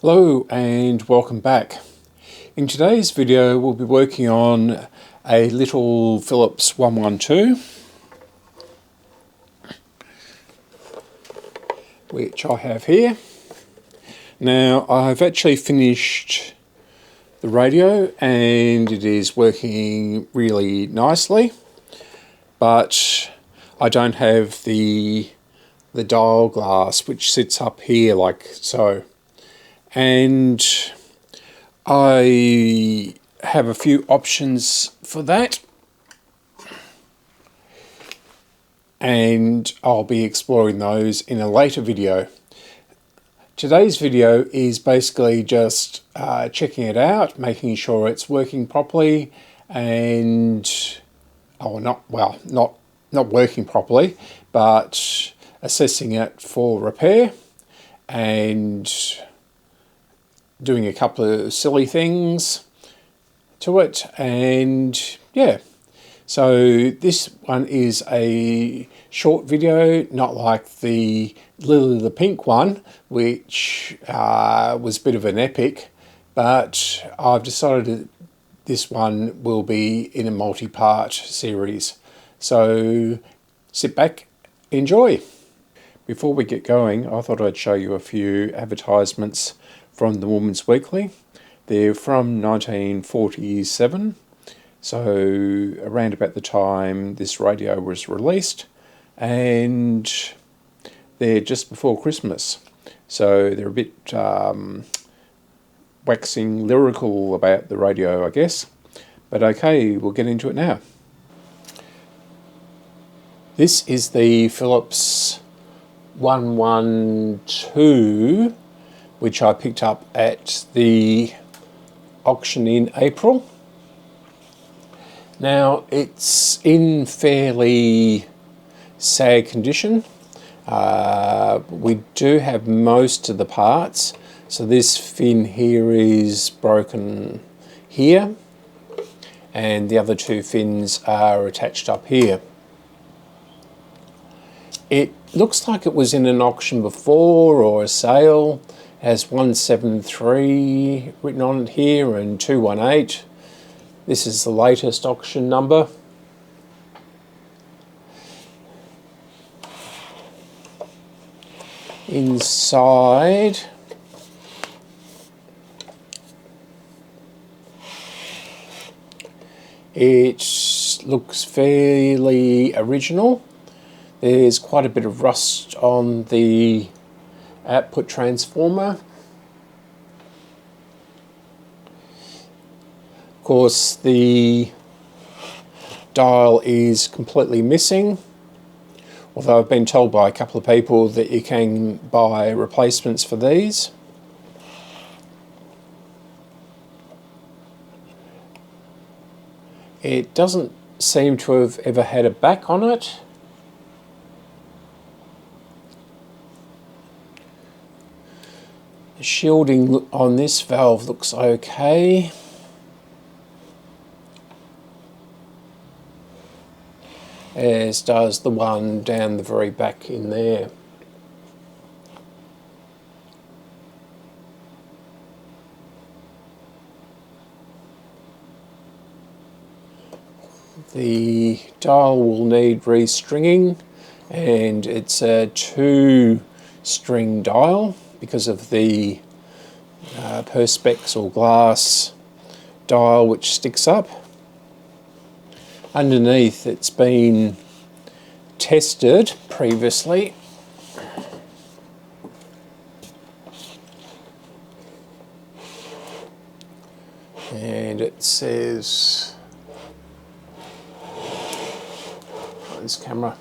Hello and welcome back. In today's video we'll be working on a little Philips 112 which I have here. Now I've actually finished the radio and it is working really nicely, but I don't have the dial glass which sits up here like so. And I have a few options for that, and I'll be exploring those in a later video. Today's video is basically just checking it out, making sure it's working properly, and not working properly, but assessing it for repair and doing a couple of silly things to it. And yeah, so this one is a short video, not like the Lily the Pink one, which was a bit of an epic, but I've decided that this one will be in a multi-part series. So sit back, enjoy. Before we get going, I thought I'd show you a few advertisements from the Woman's Weekly. They're from 1947, so around about the time this radio was released, and they're just before Christmas, so they're a bit waxing lyrical about the radio, I guess. But okay, we'll get into it now. This is the Philips 112, which I picked up at the auction in April. Now it's in fairly sad condition. We do have most of the parts. So this fin here is broken here, and the other two fins are attached up here. It looks like it was in an auction before or a sale. Has 173 written on it here and 218. This is the latest auction number. Inside, it looks fairly original. There's quite a bit of rust on the output transformer. Of course, the dial is completely missing, although I've been told by a couple of people that you can buy replacements for these. It doesn't seem to have ever had a back on it. The shielding on this valve looks okay. As does the one down the very back in there. The dial will need restringing, and it's a 2-string dial because of the perspex or glass dial which sticks up. Underneath, it's been tested previously, and it says on this camera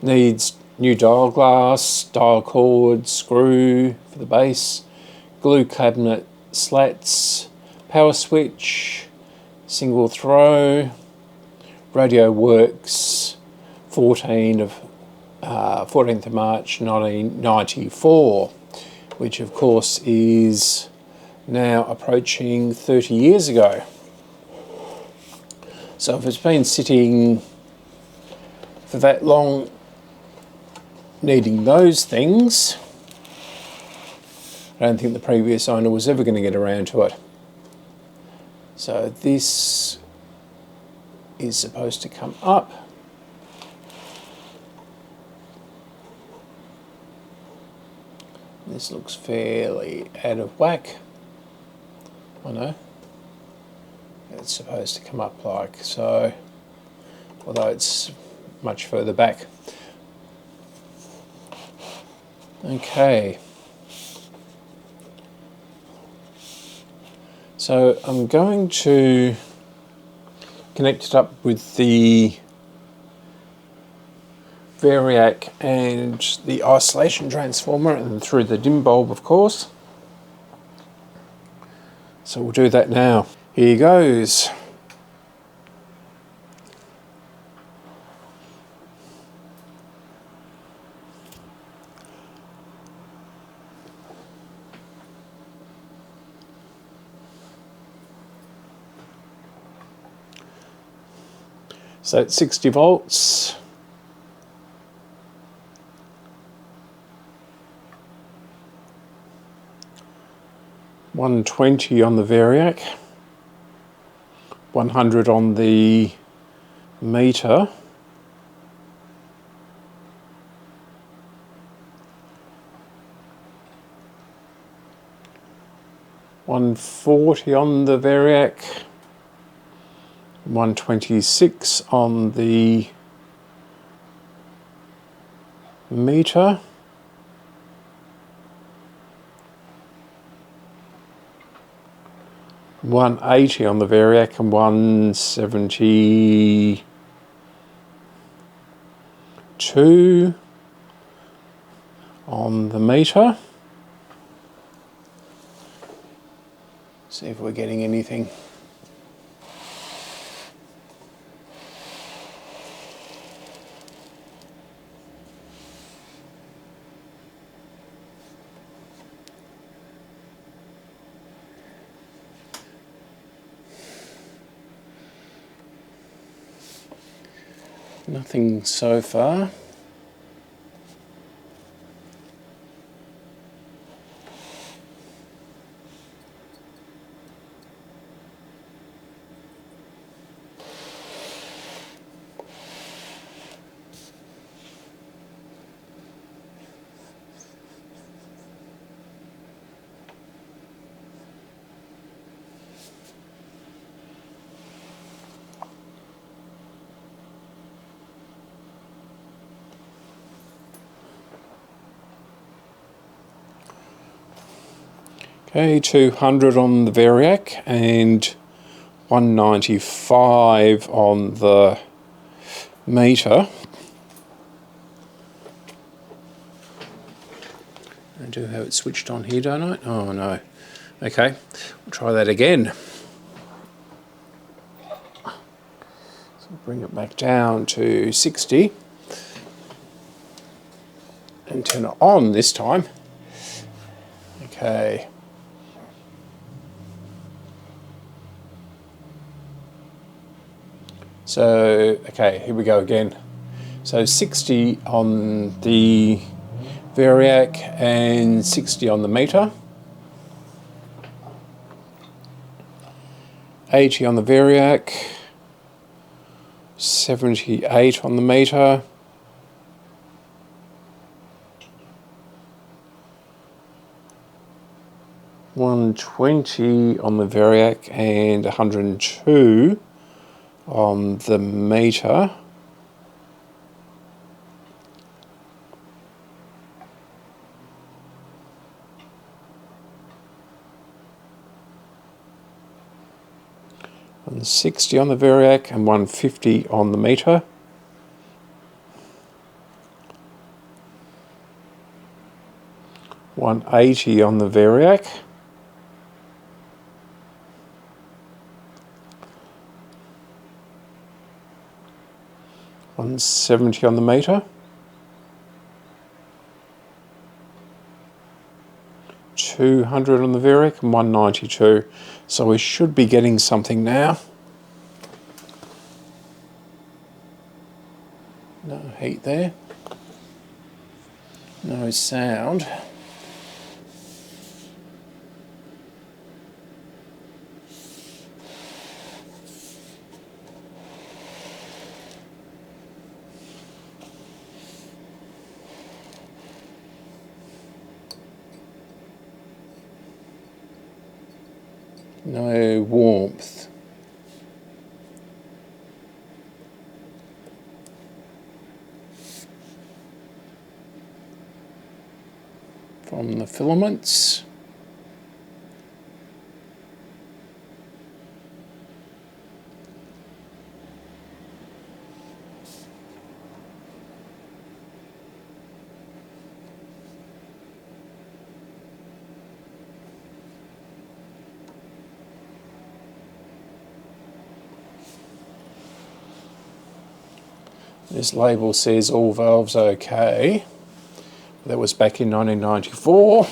needs new dial glass, dial cord, screw for the base, glue cabinet slats, power switch, single throw. Radio works 14th of March 1994, which of course is now approaching 30 years ago. So if it's been sitting for that long needing those things, don't think the previous owner was ever going to get around to it. So this is supposed to come up. This looks fairly out of whack. I know. It's supposed to come up like so, although it's much further back. Okay. So I'm going to connect it up with the variac and the isolation transformer, and through the dim bulb, of course. So we'll do that now. Here goes. So it's 60 volts. $120 on the variac, 100 on the meter, $140 on the variac, 126 on the meter, $180 on the variac, and $172 on the meter. See if we're getting anything. Nothing so far. Okay, 200 on the variac and 195 on the meter. I do have it switched on here, don't I? Oh no. Okay, we'll try that again. So bring it back down to 60 and turn it on this time. Okay. So, okay, here we go again. So 60 on the variac and 60 on the meter. 80 on the variac, 78 on the meter. $120 on the variac and 102 on the meter. And 60 on the variac and 150 on the meter. $180 on the variac. $170 on the meter. $200 on the variac and 192. So we should be getting something now. No heat there. No sound. no warmth. From the filaments. This label says all valves okay. That was back in 1994.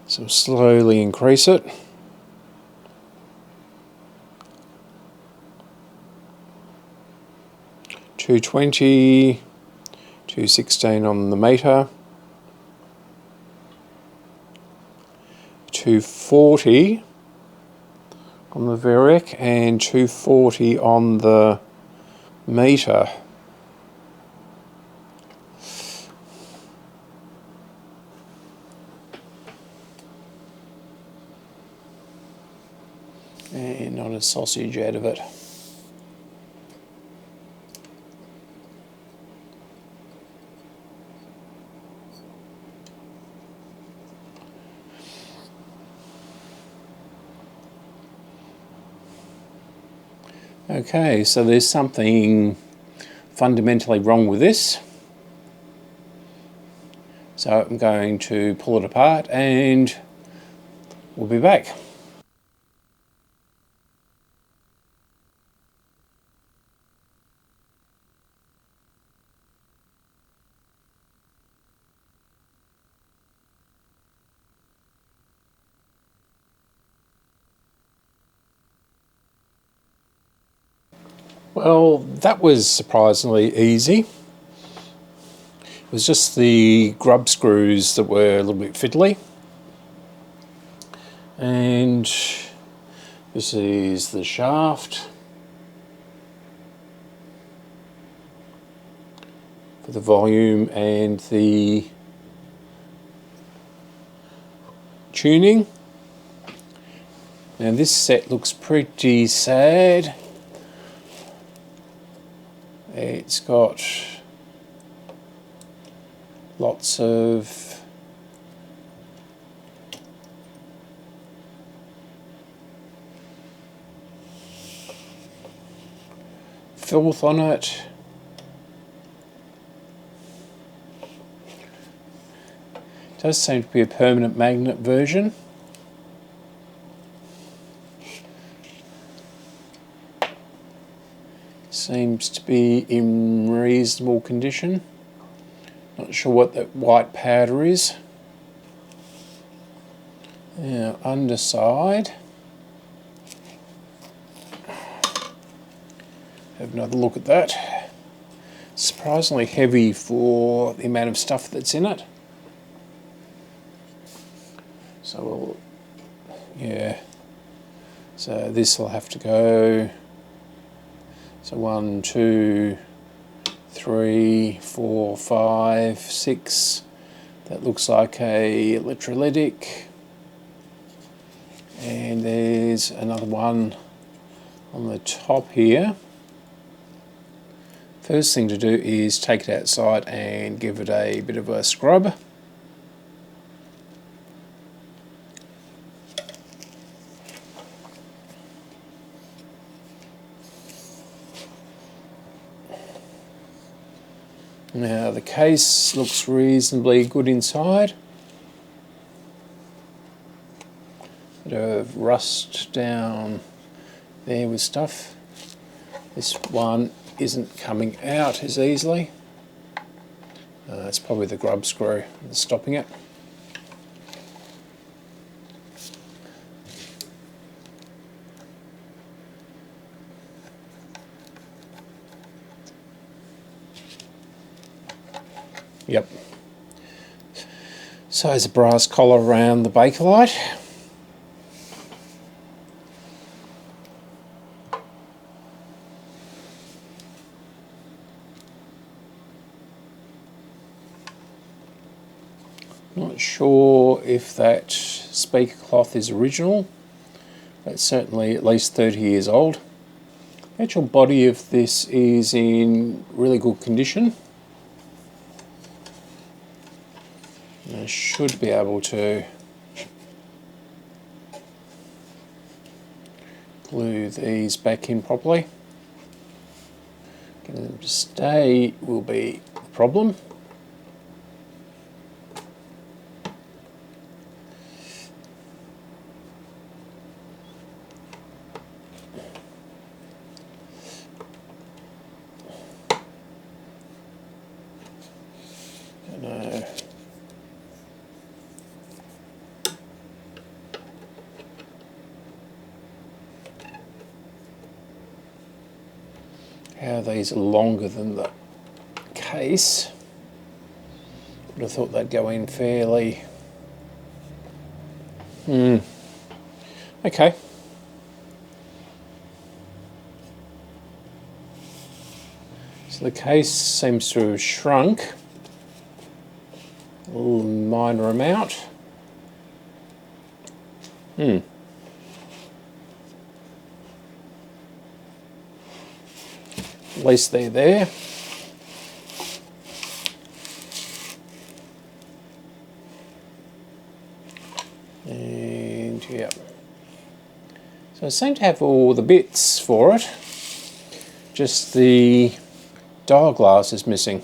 So slowly increase it. $220, $216 on the meter, $240 on the Variac, and $240 on the meter. And not a sausage out of it. Okay, so there's something fundamentally wrong with this. So I'm going to pull it apart and we'll be back. Well, that was surprisingly easy. It was just the grub screws that were a little bit fiddly. And this is the shaft for the volume and the tuning. Now this set looks pretty sad. It's got lots of filth on it. It does seem to be a permanent magnet version. Seems to be in reasonable condition. Not sure what that white powder is. Now, underside. Have another look at that. Surprisingly heavy for the amount of stuff that's in it. So, yeah. So this will have to go. So 1, 2, 3, 4, 5, 6. That looks like a electrolytic. And there's another one on the top here. First thing to do is take it outside and give it a bit of a scrub. Now the case looks reasonably good inside. Bit of rust down there with stuff. This one isn't coming out as easily. It's probably the grub screw that's stopping it. Yep. So there's a brass collar around the Bakelite. Not sure if that speaker cloth is original. It's certainly at least 30 years old. The actual body of this is in really good condition. I should be able to glue these back in properly. Getting them to stay will be the problem. How these are longer than the case. Would have thought they'd go in fairly. Okay. So the case seems to have shrunk a little minor amount. At least they're there. And yeah. So I seem to have all the bits for it. Just the dial glass is missing.